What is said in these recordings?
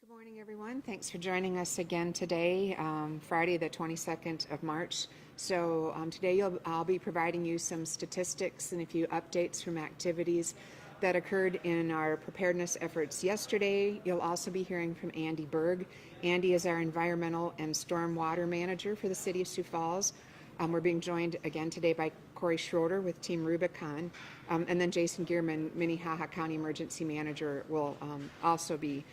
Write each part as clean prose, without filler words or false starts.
Good morning, everyone. Thanks for joining us again today, Friday the 22nd of March. So today I'll be providing you some statistics and a few updates from activities that occurred in our preparedness efforts yesterday. You'll also be hearing from Andy Berg. Andy is our environmental and stormwater manager for the city of Sioux Falls. We're being joined again today by Corey Schroeder with Team Rubicon, and then Jason Gearman, Minnehaha County Emergency Manager, will also be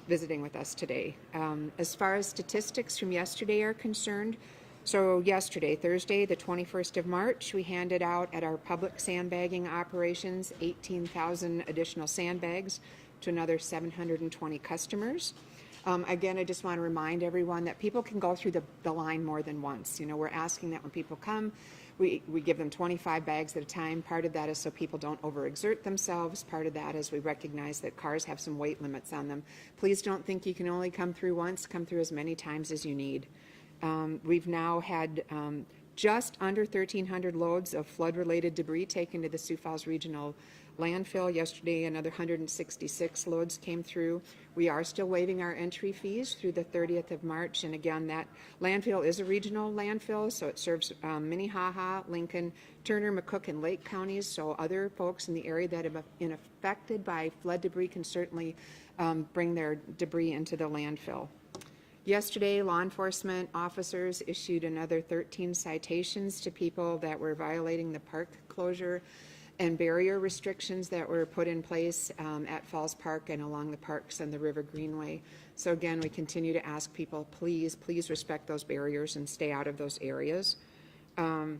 visiting with us today. As far as statistics from yesterday are concerned, so yesterday, Thursday, the 21st of March, we handed out at our public sandbagging operations 18,000 additional sandbags to another 720 customers. Again, I just want to remind everyone that people can go through the line more than once. You know, we're asking that when people come, we give them 25 bags at a time. Part of that is so people don't overexert themselves. Part of that is we recognize that cars have some weight limits on them. Please don't think you can only come through once. Come through as many times as you need. We've now had just under 1,300 loads of flood-related debris taken to the Sioux Falls Regional Landfill. Yesterday, another 166 loads came through. We are still waiving our entry fees through the 30th of March. And again, that landfill is a regional landfill, so it serves Minnehaha, Lincoln, Turner, McCook, and Lake counties. So other folks in the area that have been affected by flood debris can certainly bring their debris into the landfill. Yesterday, law enforcement officers issued another 13 citations to people that were violating the park closure and barrier restrictions that were put in place at Falls Park and along the parks and the River Greenway. So again, we continue to ask people, please respect those barriers and stay out of those areas. In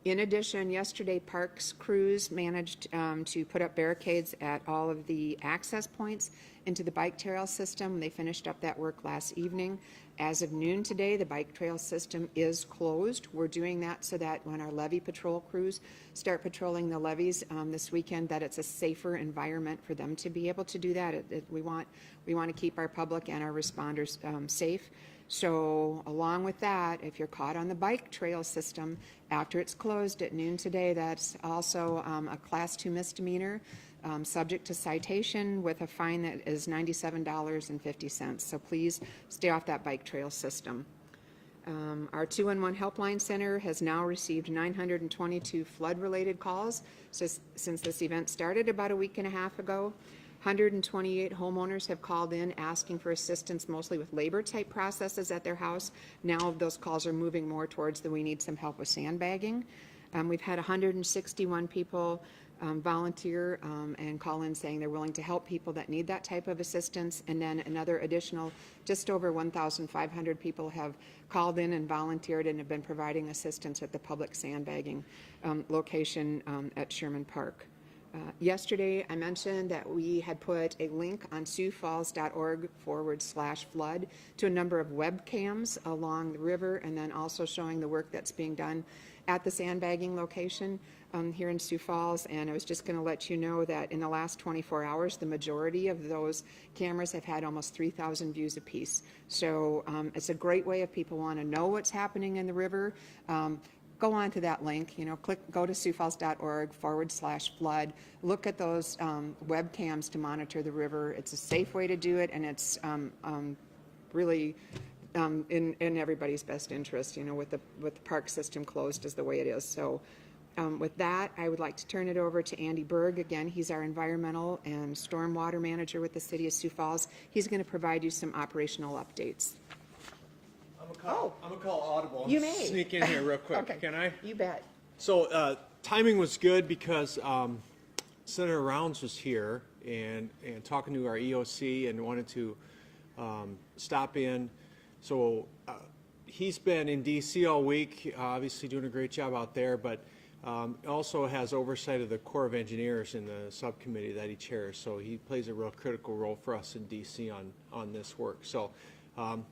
addition, yesterday, parks crews managed to put up barricades at all of the access points into the bike trail system. They finished up that work last evening. As of noon today, the bike trail system is closed. We're doing that so that when our levee patrol crews start patrolling the levees this weekend, that it's a safer environment for them to be able to do that. We want to keep our public and our responders safe. So along with that, if you're caught on the bike trail system after it's closed at noon today, that's also a Class 2 misdemeanor, subject to citation with a fine that is $97.50. So please stay off that bike trail system. Our 211 helpline center has now received 922 flood-related calls since this event started about a week and a half ago. 128 homeowners have called in asking for assistance, mostly with labor-type processes at their house. Now those calls are moving more towards the we need some help with sandbagging. We've had 161 people volunteer and call in saying they're willing to help people that need that type of assistance. And then another additional, just over 1,500 people have called in and volunteered and have been providing assistance at the public sandbagging location at Sherman Park. Yesterday, I mentioned that we had put a link on siouxfalls.org/flood to a number of webcams along the river, and then also showing the work that's being done at the sandbagging location here in Sioux Falls. And I was just going to let you know that in the last 24 hours, the majority of those cameras have had almost 3,000 views apiece. So it's a great way if people want to know what's happening in the river. Go on to that link, go to siouxfalls.org/flood, look at those webcams to monitor the river. It's a safe way to do it, and it's really in everybody's best interest, with the park system closed as the way it is. So with that, I would like to turn it over to Andy Berg. Again, he's our environmental and stormwater manager with the city of Sioux Falls. He's going to provide you some operational updates. I'm gonna call audible. You may. Sneak in here real quick. Okay. Can I? You bet. So timing was good because Senator Rounds was here and talking to our EOC and wanted to stop in. So he's been in D.C. all week, obviously doing a great job out there, but also has oversight of the Corps of Engineers in the subcommittee that he chairs. So he plays a real critical role for us in D.C. on this work. So.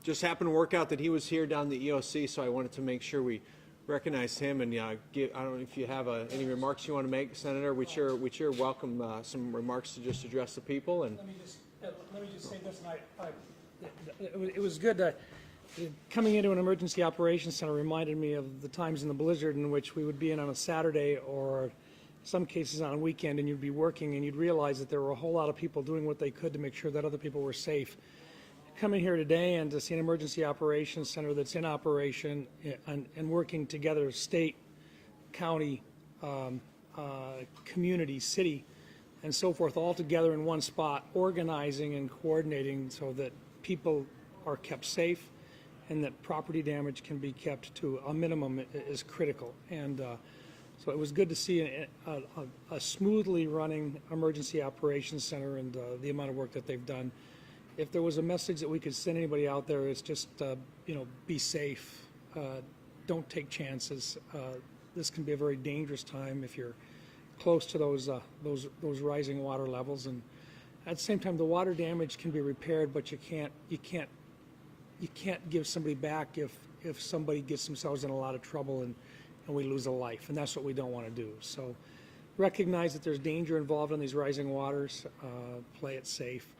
Just happened to work out that he was here down the EOC, so I wanted to make sure we recognized him. And I don't know if you have any remarks you want to make, Senator. We sure welcome some remarks to just address the people. And let me just say this. It was good. Coming into an emergency operations center reminded me of the times in the blizzard in which we would be in on a Saturday or some cases on a weekend, and you'd be working and you'd realize that there were a whole lot of people doing what they could to make sure that other people were safe. Coming here today and to see an emergency operations center that's in operation and working together, state, county, community, city, and so forth, all together in one spot, organizing and coordinating so that people are kept safe and that property damage can be kept to a minimum is critical. And so it was good to see a smoothly running emergency operations center and the amount of work that they've done. If there was a message that we could send anybody out there, it's just, be safe. Don't take chances. This can be a very dangerous time if you're close to those rising water levels. And at the same time, the water damage can be repaired, but you can't give somebody back if somebody gets themselves in a lot of trouble and we lose a life. And that's what we don't want to do. So recognize that there's danger involved in these rising waters. Play it safe.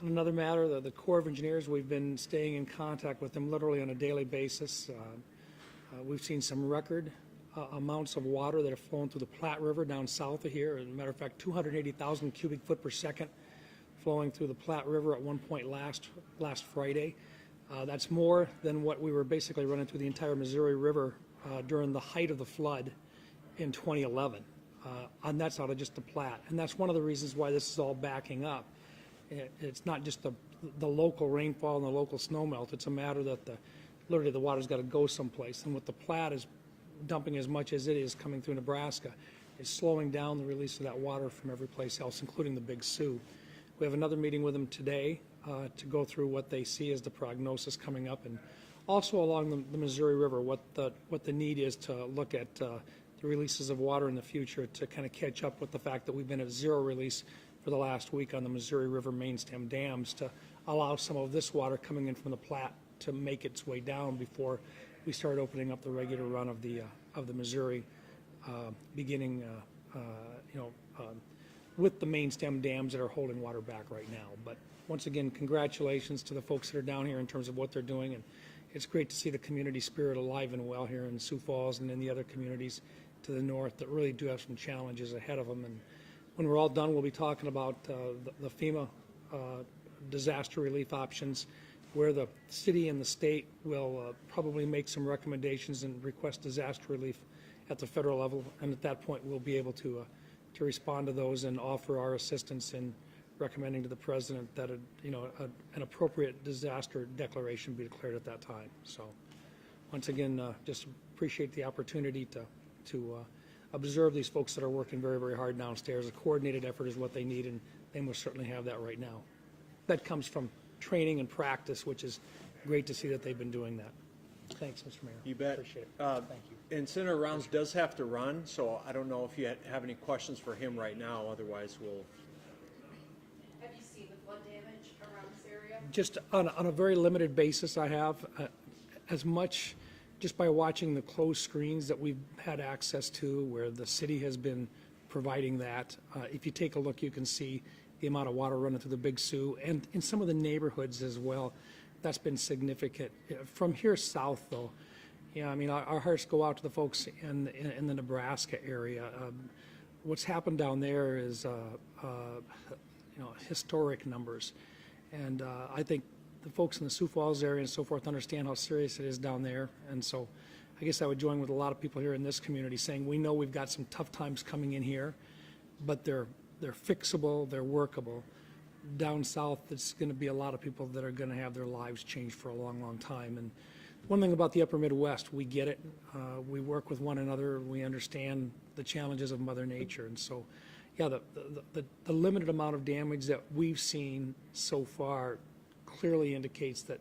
On another matter, the Corps of Engineers, we've been staying in contact with them literally on a daily basis. We've seen some record amounts of water that have flown through the Platte River down south of here. As a matter of fact, 280,000 cubic foot per second flowing through the Platte River at one point last Friday. That's more than what we were basically running through the entire Missouri River during the height of the flood in 2011. And that's out of just the Platte. And that's one of the reasons why this is all backing up. It's not just the local rainfall and the local snowmelt. It's a matter that literally the water's got to go someplace. And with the Platte is dumping as much as it is coming through Nebraska, is slowing down the release of that water from every place else, including the Big Sioux. We have another meeting with them today to go through what they see as the prognosis coming up, and also along the Missouri River, what the need is to look at the releases of water in the future to kind of catch up with the fact that we've been at zero release for the last week on the Missouri River main stem dams to allow some of this water coming in from the Platte to make its way down before we start opening up the regular run of the Missouri, beginning with the main stem dams that are holding water back right now. But once again, congratulations to the folks that are down here in terms of what they're doing, and it's great to see the community spirit alive and well here in Sioux Falls and in the other communities to the north that really do have some challenges ahead of them. And when we're all done, we'll be talking about the FEMA disaster relief options, where the city and the state will probably make some recommendations and request disaster relief at the federal level. And at that point, we'll be able to respond to those and offer our assistance in recommending to the president that an appropriate disaster declaration be declared at that time. So once again, just appreciate the opportunity to observe these folks that are working very, very hard downstairs. A coordinated effort is what they need, and they most certainly have that right now. That comes from training and practice, which is great to see that they've been doing that. Thanks, Mr. Mayor. You bet. Appreciate it. Thank you. And Senator Rounds does have to run, so I don't know if you have any questions for him right now. Otherwise, we'll. Have you seen the flood damage around this area? Just on a very limited basis, I have as much just by watching the closed screens that we've had access to, where the city has been providing that. If you take a look, you can see the amount of water running through the Big Sioux and in some of the neighborhoods as well. That's been significant. From here south, though, our hearts go out to the folks in the Nebraska area. What's happened down there is historic numbers, and I think the folks in the Sioux Falls area and so forth understand how serious it is down there. And so I guess I would join with a lot of people here in this community saying we know we've got some tough times coming in here, but they're fixable, they're workable. Down south, it's going to be a lot of people that are going to have their lives changed for a long, long time. And one thing about the upper Midwest, we get it. We work with one another. We understand the challenges of Mother Nature. And so, yeah, the limited amount of damage that we've seen so far clearly indicates that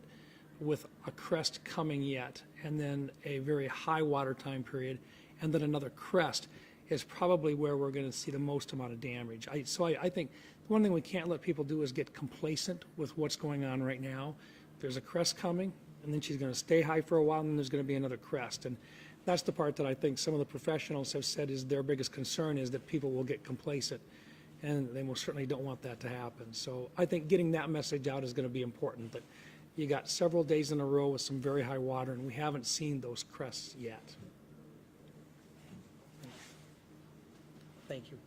with a crest coming yet, and then a very high water time period, and then another crest, is probably where we're going to see the most amount of damage. So I think one thing we can't let people do is get complacent with what's going on right now. There's a crest coming, and then she's going to stay high for a while, and then there's going to be another crest. And that's the part that I think some of the professionals have said is their biggest concern, is that people will get complacent, and they most certainly don't want that to happen. So I think getting that message out is going to be important, that you got several days in a row with some very high water, and we haven't seen those crests yet. Thank you.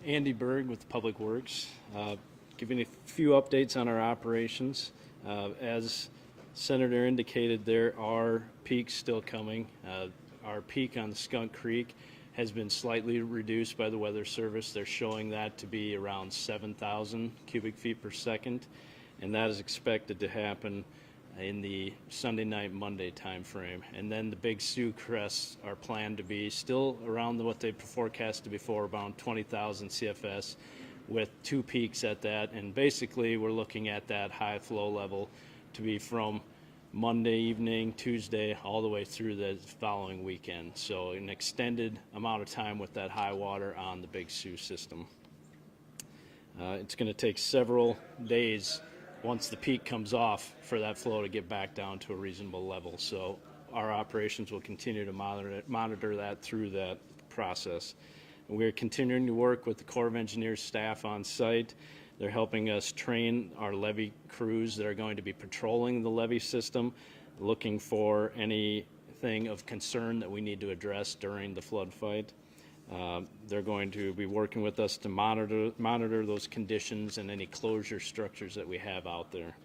Andy Berg with Public Works, giving a few updates on our operations. As Senator indicated, there are peaks still coming. Our peak on Skunk Creek has been slightly reduced by the Weather Service. They're showing that to be around 7,000 cubic feet per second, and that is expected to happen in the Sunday night, Monday timeframe. And then the big Sioux crests are planned to be still around what they forecasted before, around 20,000 CFS, with 2 peaks at that. And basically, we're looking at that high flow level to be from Monday evening, Tuesday, all the way through the following weekend. So an extended amount of time with that high water on the big Sioux system. It's going to take several days once the peak comes off for that flow to get back down to a reasonable level. So our operations will continue to monitor that through that process. And we're continuing to work with the Corps of Engineers staff on site. They're helping us train our levee crews that are going to be patrolling the levee system, looking for anything of concern that we need to address during the flood fight. They're going to be working with us to monitor those conditions and any closure structures that we have out there.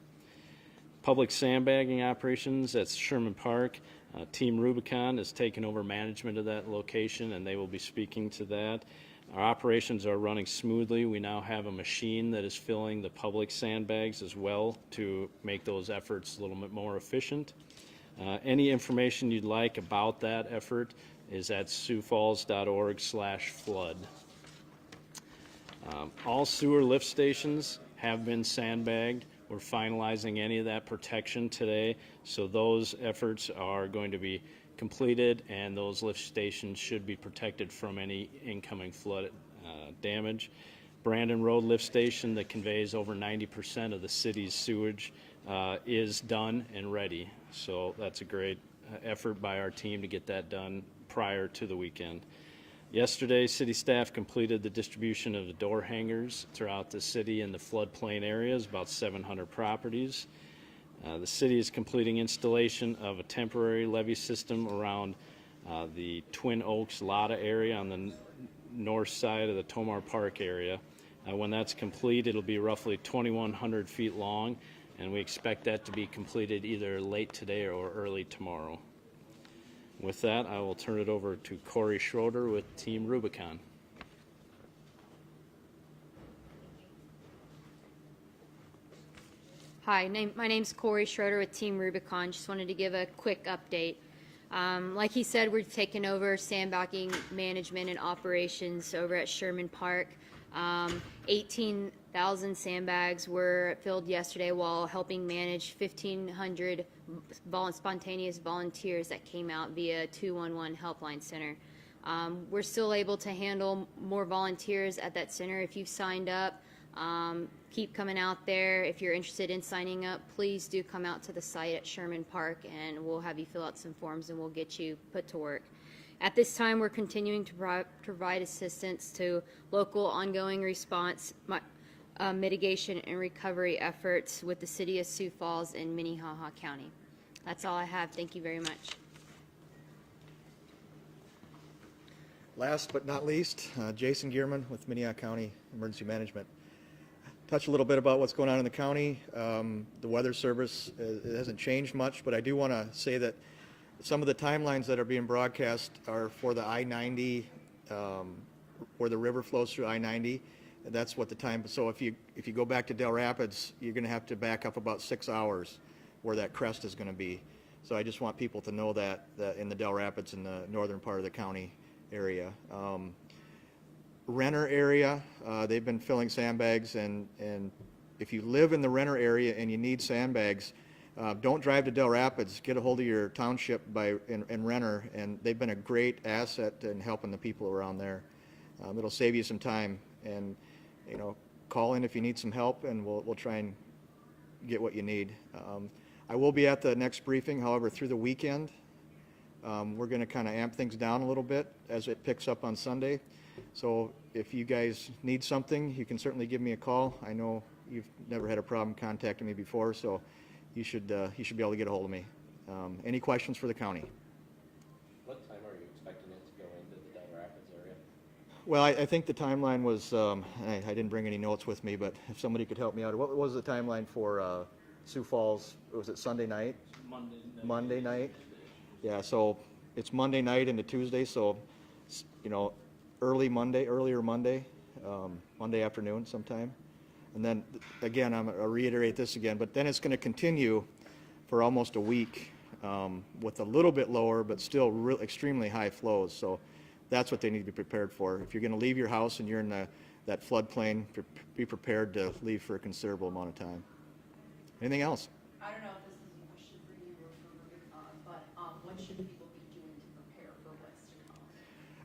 Public sandbagging operations at Sherman Park. Team Rubicon has taken over management of that location, and they will be speaking to that. Our operations are running smoothly. We now have a machine that is filling the public sandbags as well to make those efforts a little bit more efficient. Any information you'd like about that effort is at siouxfalls.org/flood. All sewer lift stations have been sandbagged. We're finalizing any of that protection today, so those efforts are going to be completed, and those lift stations should be protected from any incoming flood damage. Brandon Road lift station that conveys over 90% of the city's sewage is done and ready. So that's a great effort by our team to get that done prior to the weekend. Yesterday, city staff completed the distribution of the door hangers throughout the city and the floodplain areas, about 700 properties. The city is completing installation of a temporary levee system around the Twin Oaks Lotta area on the north side of the Tomar Park area. When that's complete, it'll be roughly 2,100 feet long, and we expect that to be completed either late today or early tomorrow. With that, I will turn it over to Corey Schroeder with Team Rubicon. Hi, my name's Corey Schroeder with Team Rubicon. Just wanted to give a quick update. Like he said, we're taking over sandbagging management and operations over at Sherman Park. 18,000 sandbags were filled yesterday while helping manage 1,500 spontaneous volunteers that came out via 211 Helpline Center. We're still able to handle more volunteers at that center. If you've signed up, keep coming out there. If you're interested in signing up, please do come out to the site at Sherman Park, and we'll have you fill out some forms and we'll get you put to work. At this time, we're continuing to provide assistance to local ongoing response, mitigation, and recovery efforts with the city of Sioux Falls and Minnehaha County. That's all I have. Thank you very much. Last but not least, Jason Gearman with Minnehaha County Emergency Management. Touch a little bit about what's going on in the county. The Weather Service, it hasn't changed much, but I do want to say that some of the timelines that are being broadcast are for the I-90, where the river flows through I-90. That's what the time. So if you go back to Del Rapids, you're going to have to back up about 6 hours where that crest is going to be. So I just want people to know that in the Del Rapids, in the northern part of the county area. Renner area, they've been filling sandbags, and if you live in the Renner area and you need sandbags, don't drive to Del Rapids. Get a hold of your township in Renner, and they've been a great asset in helping the people around there. It'll save you some time, and call in if you need some help, and we'll try and get what you need. I will be at the next briefing. However, through the weekend, we're going to kind of amp things down a little bit as it picks up on Sunday. So if you guys need something, you can certainly give me a call. I know you've never had a problem contacting me before, so you should be able to get a hold of me. Any questions for the county? What time are you expecting it to go into the Del Rapids area? Well, I think the timeline was, I didn't bring any notes with me, but if somebody could help me out. What was the timeline for Sioux Falls? Was it Sunday night? Monday night? Yeah, so it's Monday night into Tuesday, so, you know, earlier Monday, Monday afternoon sometime. And then, again, I'll reiterate this again, but then it's going to continue for almost a week with a little bit lower, but still extremely high flows. So that's what they need to be prepared for. If you're going to leave your house and you're in that floodplain, be prepared to leave for a considerable amount of time. Anything else? I don't know if this is a question for you or for, but what should people be doing to prepare for what's to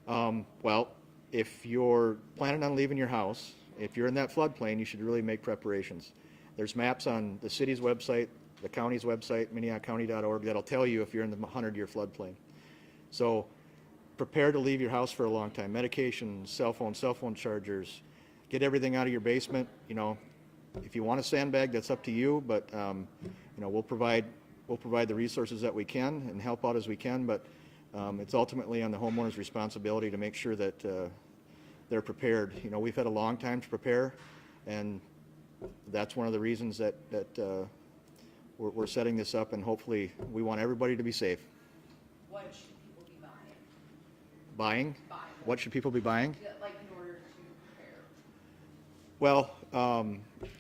come? Well, if you're planning on leaving your house, if you're in that floodplain, you should really make preparations. There's maps on the city's website, the county's website, minnehahacounty.org, that'll tell you if you're in the 100-year floodplain. So prepare to leave your house for a long time. Medication, cell phone chargers, get everything out of your basement. You know, if you want a sandbag, that's up to you, but you know, we'll provide the resources that we can and help out as we can, but it's ultimately on the homeowner's responsibility to make sure that they're prepared. You know, we've had a long time to prepare, and that's one of the reasons that we're setting this up, and hopefully we want everybody to be safe. What should people be buying? Buying? What should people be buying? Yeah, like in order to prepare? Well,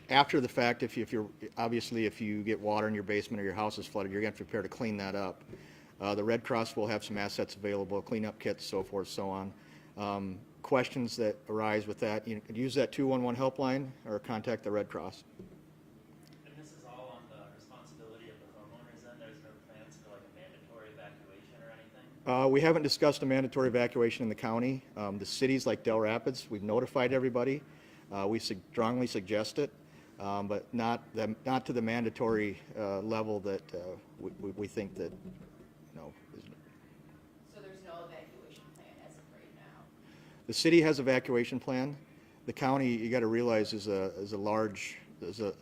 after the fact, if you get water in your basement or your house is flooded, you're going to have to prepare to clean that up. The Red Cross will have some assets available, cleanup kits, so forth, so on. Questions that arise with that, you can use that 211 helpline or contact the Red Cross. And this is all on the responsibility of the homeowners then? There's no plans for like a mandatory evacuation or anything? We haven't discussed a mandatory evacuation in the county. The cities like Del Rapids, we've notified everybody. We strongly suggest it, but not to the mandatory level that we think that, you know. So there's no evacuation plan as of right now? The city has evacuation plan. The county, you got to realize, is a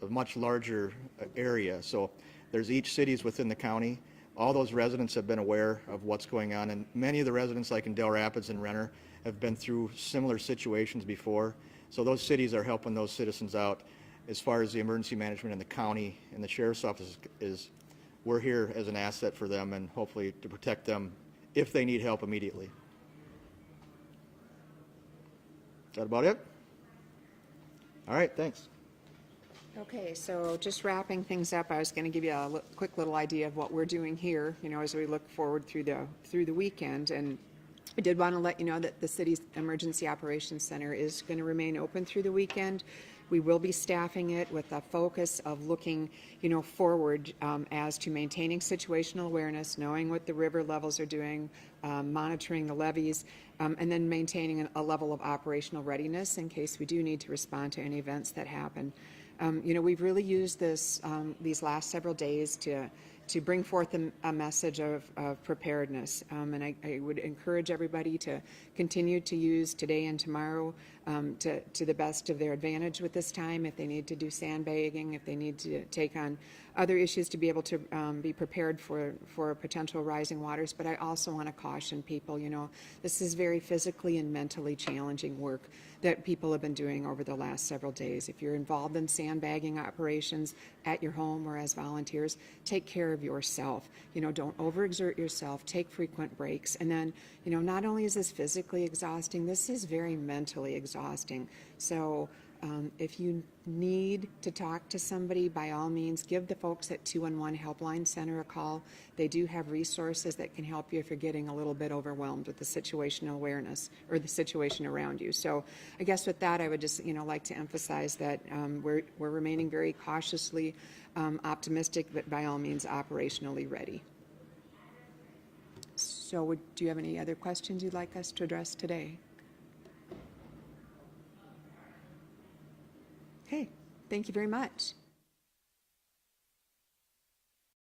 much larger area. So there's each cities within the county. All those residents have been aware of what's going on, and many of the residents, like in Del Rapids and Renner, have been through similar situations before. So those cities are helping those citizens out. As far as the emergency management in the county and the sheriff's office is, we're here as an asset for them and hopefully to protect them if they need help immediately. Is that about it? All right, thanks. Okay, so just wrapping things up, I was going to give you a quick little idea of what we're doing here, you know, as we look forward through the weekend. And I did want to let you know that the city's Emergency Operations Center is going to remain open through the weekend. We will be staffing it with a focus of looking, you know, forward as to maintaining situational awareness, knowing what the river levels are doing, monitoring the levees, and then maintaining a level of operational readiness in case we do need to respond to any events that happen. You know, we've really used these last several days to bring forth a message of preparedness. And I would encourage everybody to continue to use today and tomorrow to the best of their advantage with this time. If they need to do sandbagging, if they need to take on other issues to be able to be prepared for potential rising waters. But I also want to caution people, you know, this is very physically and mentally challenging work that people have been doing over the last several days. If you're involved in sandbagging operations at your home or as volunteers, take care of yourself. You know, don't overexert yourself, take frequent breaks. And then, you know, not only is this physically exhausting, this is very mentally exhausting. So if you need to talk to somebody, by all means, give the folks at 211 Helpline Center a call. They do have resources that can help you if you're getting a little bit overwhelmed with the situational awareness or the situation around you. So I guess with that, I would just, you know, like to emphasize that we're remaining very cautiously optimistic, but by all means operationally ready. So do you have any other questions you'd like us to address today? Okay, thank you very much.